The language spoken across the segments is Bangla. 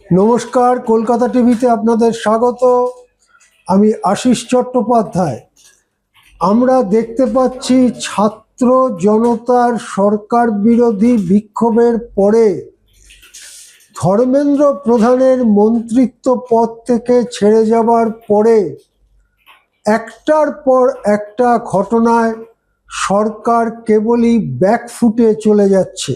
নমস্কার, কলকাতা টিভিতে আপনাদের স্বাগত। আমি আশিস চট্টোপাধ্যায়। আমরা দেখতে পাচ্ছি ছাত্র জনতার সরকার বিরোধী বিক্ষোভের পরে ধর্মেন্দ্র প্রধানের মন্ত্রিত্ব পদ থেকে ছেড়ে যাবার পরে একটার পর একটা ঘটনায় সরকার কেবলই ব্যাকফুটে চলে যাচ্ছে।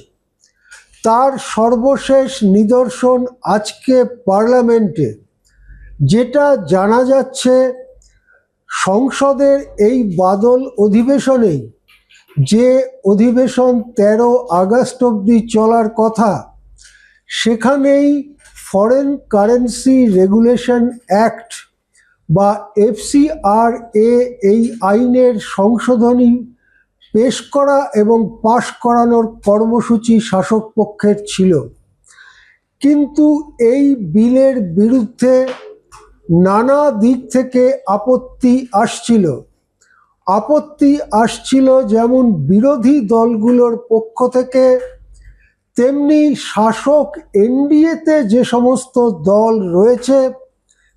তার সর্বশেষ নিদর্শন আজকে পার্লামেন্টে, যেটা জানা যাচ্ছে সংসদের এই বাদল অধিবেশনেই, যে অধিবেশন 13 আগস্ট অবধি চলার কথা, সেখানেই ফরেন কারেন্সি রেগুলেশন অ্যাক্ট বা FCRA এই আইনের সংশোধনী পেশ করা এবং পাশ করানোর কর্মসূচি শাসক পক্ষের ছিল। কিন্তু এই বিলের বিরুদ্ধে নানা দিক থেকে আপত্তি আসছিল, যেমন বিরোধী দলগুলোর পক্ষ থেকে, তেমনি শাসক NDA-তে যে সমস্ত দল রয়েছে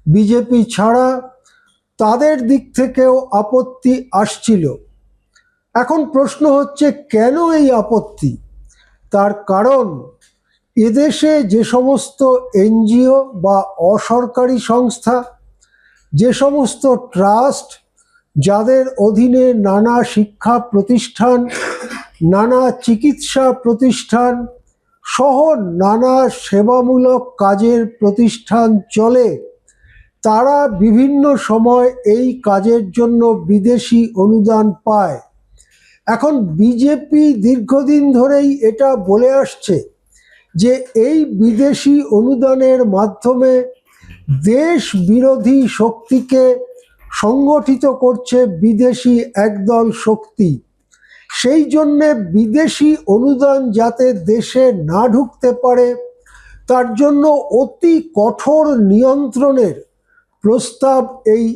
বিজেপি ছাড়া, তাদের দিক থেকেও আপত্তি আসছিল। এখন প্রশ্ন হচ্ছে, কেন এই আপত্তি? তার কারণ, এদেশে যে সমস্ত NGO বা অসরকারি সংস্থা, যে সমস্ত ট্রাস্ট, যাদের অধীনে নানা শিক্ষা প্রতিষ্ঠান, নানা চিকিৎসা প্রতিষ্ঠান সহ নানা সেবামূলক কাজের প্রতিষ্ঠান চলে, তারা বিভিন্ন সময় এই কাজের জন্য বিদেশি অনুদান পায়। এখন বিজেপি দীর্ঘদিন ধরেই এটা বলে আসছে যে এই বিদেশি অনুদানের মাধ্যমে দেশ বিরোধী শক্তিকে সংগঠিত করছে বিদেশি একদল শক্তি। সেই জন্যে বিদেশি অনুদান যাতে দেশে না ঢুকতে পারে, তার জন্য অতি কঠোর নিয়ন্ত্রণের প্রস্তাব এই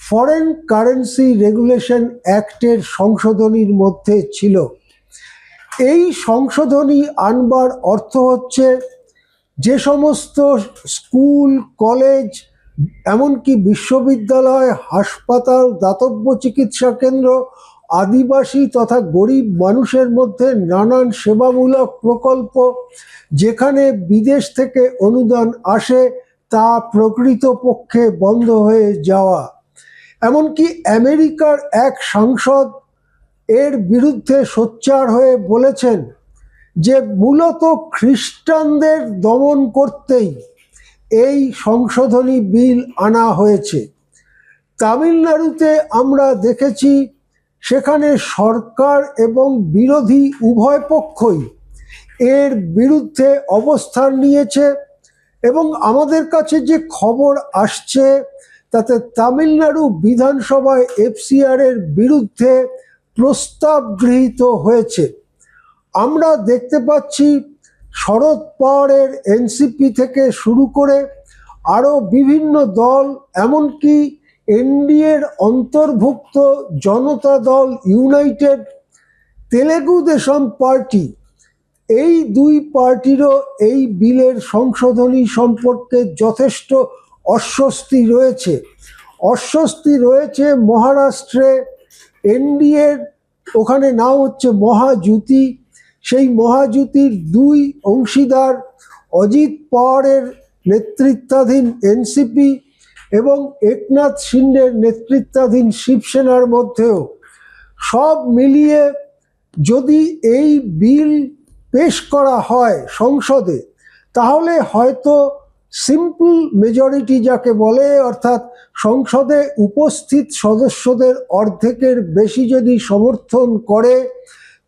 ফরেন কারেন্সি রেগুলেশন অ্যাক্টের সংশোধনীর মধ্যে ছিল। এই সংশোধনী আনবার অর্থ হচ্ছে, যে সমস্ত স্কুল, কলেজ, এমনকি বিশ্ববিদ্যালয়, হাসপাতাল, দাতব্য চিকিৎসা কেন্দ্র, আদিবাসী তথা গরিব মানুষের মধ্যে নানান সেবামূলক প্রকল্প, যেখানে বিদেশ থেকে অনুদান আসে, তা প্রকৃতপক্ষে বন্ধ হয়ে যাওয়া। এমনকি আমেরিকার এক সাংসদ এর বিরুদ্ধে সোচ্চার হয়ে বলেছেন যে মূলত খ্রিস্টানদের দমন করতেই এই সংশোধনী বিল আনা হয়েছে। তামিলনাড়ুতে আমরা দেখেছি, সেখানে সরকার এবং বিরোধী উভয় পক্ষই এর বিরুদ্ধে অবস্থান নিয়েছে, এবং আমাদের কাছে যে খবর আসছে তাতে তামিলনাড়ু বিধানসভায় FCR এর বিরুদ্ধে প্রস্তাব গৃহীত হয়েছে। আমরা দেখতে পাচ্ছি শরদ পাওয়ারের NCP থেকে শুরু করে আরও বিভিন্ন দল, এমনকি NDA-র অন্তর্ভুক্ত জনতা দল ইউনাইটেড, তেলেগু দেশম পার্টি, এই দুই পার্টিরও এই বিলের সংশোধনী সম্পর্কে যথেষ্ট অস্বস্তি রয়েছে। মহারাষ্ট্রে NDA-র ওখানে নাম হচ্ছে মহাজুতি, সেই মহাজুতির দুই অংশীদার অজিত পাওয়ারের নেতৃত্বাধীন NCP এবং একনাথ শিন্ডের নেতৃত্বাধীন শিবসেনার মধ্যেও, সব মিলিয়ে যদি এই বিল পেশ করা হয় সংসদে, তাহলে হয়তো সিম্পল মেজরিটি যাকে বলে, অর্থাৎ সংসদে উপস্থিত সদস্যদের অর্ধেকের বেশি যদি সমর্থন করে,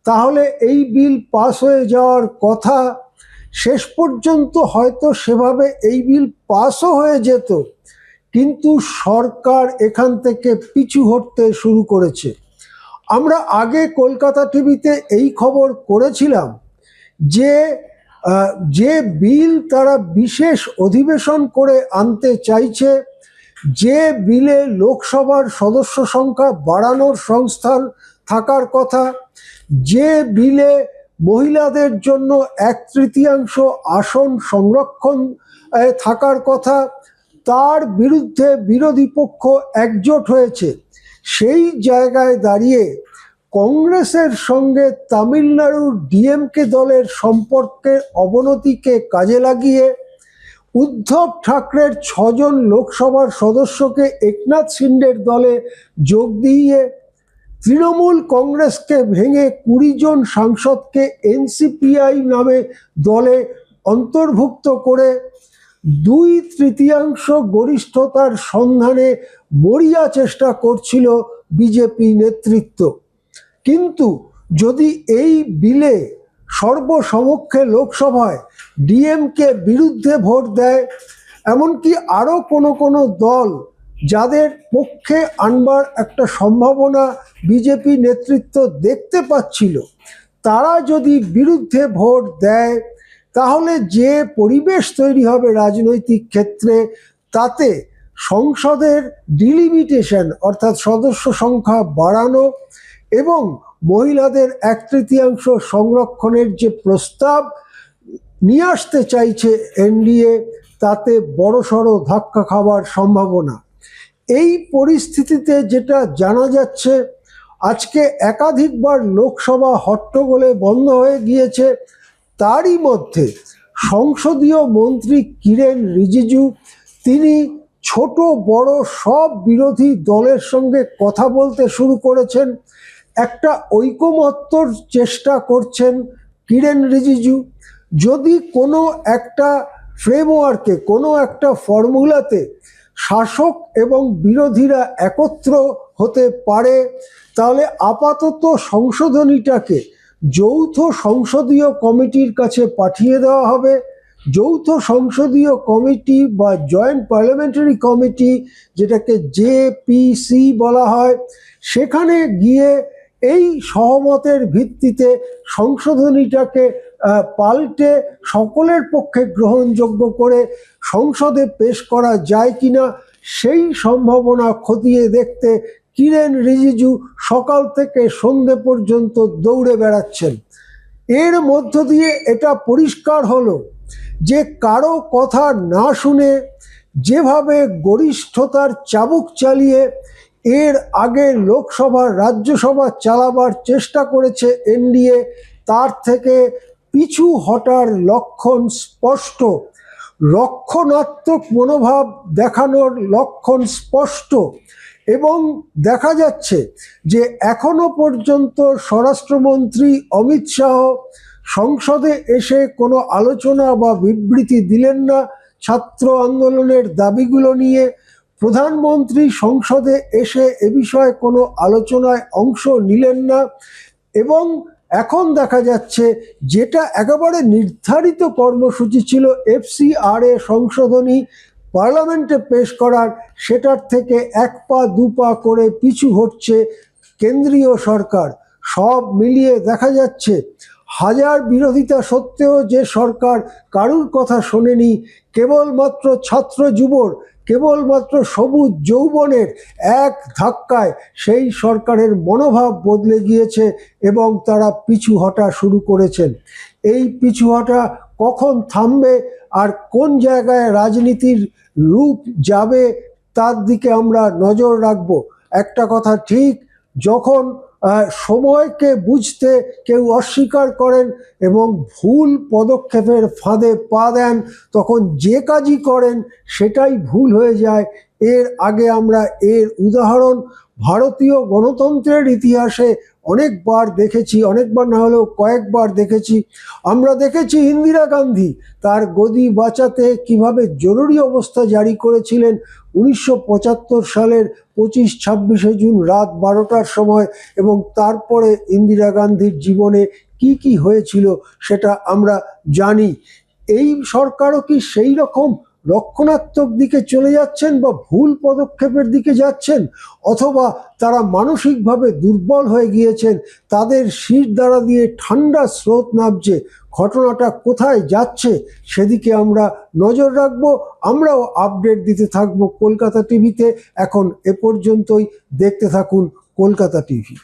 তাহলে এই বিল পাস হয়ে যাওয়ার কথা। শেষ পর্যন্ত হয়তো সেভাবে এই বিল পাসও হয়ে যেত, কিন্তু সরকার এখান থেকে পিছু হটতে শুরু করেছে। আমরা আগে কলকাতা টিভিতে এই খবর করেছিলাম যে বিল তারা বিশেষ অধিবেশন করে আনতে চাইছে, যে বিলে লোকসভার সদস্য সংখ্যা বাড়ানোর সংস্থান থাকার কথা, যে বিলে মহিলাদের জন্য 1/3 আসন সংরক্ষণ থাকার কথা, তার বিরুদ্ধে বিরোধী পক্ষ একজোট হয়েছে। সেই জায়গায় দাঁড়িয়ে কংগ্রেসের সঙ্গে তামিলনাড়ুর ডিএমকে দলের সম্পর্কের অবনতিকে কাজে লাগিয়ে উদ্ধব ঠাকরের 6জন লোকসভার সদস্যকে একনাথ শিন্ডের দলে যোগ দিয়ে তৃণমূল কংগ্রেসকে ভেঙে 20 জন সাংসদকে এনসিপিআই নামে দলে অন্তর্ভুক্ত করে 2/3 গরিষ্ঠতার সন্ধানে মরিয়া চেষ্টা করছিল বিজেপি নেতৃত্ব। কিন্তু যদি এই বিলে সর্বসমক্ষে লোকসভায় ডিএমকে বিরুদ্ধে ভোট দেয়, এমনকি আরও কোনো দল যাদের পক্ষে আনবার একটা সম্ভাবনা বিজেপি নেতৃত্ব দেখতে পাচ্ছিল, তারা যদি বিরুদ্ধে ভোট দেয়, তাহলে যে পরিবেশ তৈরি হবে রাজনৈতিক ক্ষেত্রে, তাতে সংসদের ডিলিমিটেশন অর্থাৎ সদস্য সংখ্যা বাড়ানো এবং মহিলাদের 1/3 সংরক্ষণের যে প্রস্তাব নিয়ে আসতে চাইছে এনডিএ, তাতে বড়সড় ধাক্কা খাওয়ার সম্ভাবনা। এই পরিস্থিতিতে যেটা জানা যাচ্ছে, আজকে একাধিকবার লোকসভা হট্টগোলে বন্ধ হয়ে গিয়েছে। তারই মধ্যে সংসদীয় মন্ত্রী কিরেন রিজিজু তিনি ছোট বড় সব বিরোধী দলের সঙ্গে কথা বলতে শুরু করেছেন। একটা ঐকমত্যর চেষ্টা করছেন কিরেন রিজিজু। যদি কোনো একটা ফ্রেমওয়ার্কে, কোনো একটা ফর্মুলাতে শাসক এবং বিরোধীরা একত্র হতে পারে, তাহলে আপাতত সংশোধনীটাকে যৌথ সংসদীয় কমিটির কাছে পাঠিয়ে দেওয়া হবে। যৌথ সংসদীয় কমিটি বা জয়েন্ট পার্লামেন্টারি কমিটি, যেটাকে জেপিসি বলা হয়, সেখানে গিয়ে এই সহমতের ভিত্তিতে সংশোধনীটাকে পাল্টে সকলের পক্ষে গ্রহণযোগ্য করে সংসদে পেশ করা যায় কিনা, সেই সম্ভাবনা খতিয়ে দেখতে কিরেন রিজিজু সকাল থেকে সন্ধে পর্যন্ত দৌড়ে বেড়াচ্ছেন। এর মধ্য দিয়ে এটা পরিষ্কার হলো যে কারো কথা না শুনে যেভাবে গরিষ্ঠতার চাবুক চালিয়ে এর আগে লোকসভা রাজ্যসভা চালাবার চেষ্টা করেছে এনডিএ, তার থেকে পিছু হটার লক্ষণ স্পষ্ট। রক্ষণাত্মক মনোভাব দেখানোর লক্ষণ স্পষ্ট। এবং দেখা যাচ্ছে যে এখনো পর্যন্ত স্বরাষ্ট্রমন্ত্রী অমিত শাহ সংসদে এসে কোনো আলোচনা বা বিবৃতি দিলেন না ছাত্র আন্দোলনের দাবিগুলো নিয়ে। প্রধানমন্ত্রী সংসদে এসে এ বিষয়ে কোনো আলোচনায় অংশ নিলেন না। এবং এখন দেখা যাচ্ছে যেটা একেবারে নির্ধারিত কর্মসূচি ছিল এফসিআরএ সংশোধনী পার্লামেন্টে পেশ করার, সেটার থেকে 1 পা 2 পা করে পিছু হটছে কেন্দ্রীয় সরকার। সব মিলিয়ে দেখা যাচ্ছে হাজার বিরোধিতা সত্ত্বেও যে সরকার কারুর কথা শোনেনি, কেবলমাত্র ছাত্র যুবর, কেবলমাত্র সবুজ যৌবনের এক ধাক্কায় সেই সরকারের মনোভাব বদলে গিয়েছে এবং তারা পিছু হটা শুরু করেছেন। এই পিছু হটা কখন থামবে আর কোন জায়গায় রাজনীতির রূপ যাবে, তার দিকে আমরা নজর রাখব। একটা কথা ঠিক, যখন সময়কে বুঝতে কেউ অস্বীকার করেন এবং ভুল পদক্ষেপের ফাঁদে পা দেন, তখন যে কাজই করেন সেটাই ভুল হয়ে যায়। এর আগে আমরা এর উদাহরণ ভারতীয় গণতন্ত্রের ইতিহাসে অনেকবার দেখেছি, অনেকবার না হলেও কয়েকবার দেখেছি। আমরা দেখেছি ইন্দিরা গান্ধী তার গদি বাঁচাতে কিভাবে জরুরি অবস্থা জারি করেছিলেন 1975 সালের 25-26 জুন রাত 12টার সময়, এবং তারপরে ইন্দিরা গান্ধীর জীবনে কি কি হয়েছিল সেটা আমরা জানি। এই সরকারও কি সেই রকম রক্ষণাত্মক দিকে চলে যাচ্ছেন বা ভুল পদক্ষেপের দিকে যাচ্ছেন, অথবা তারা মানসিকভাবে দুর্বল হয়ে গিয়েছেন, তাদের শির দ্বারা দিয়ে ঠান্ডা স্রোত নামছে, ঘটনাটা কোথায় যাচ্ছে সেদিকে আমরা নজর রাখবো। আমরাও আপডেট দিতে থাকবো কলকাতা টিভিতে। এখন এ পর্যন্তই, দেখতে থাকুন কলকাতা টিভি।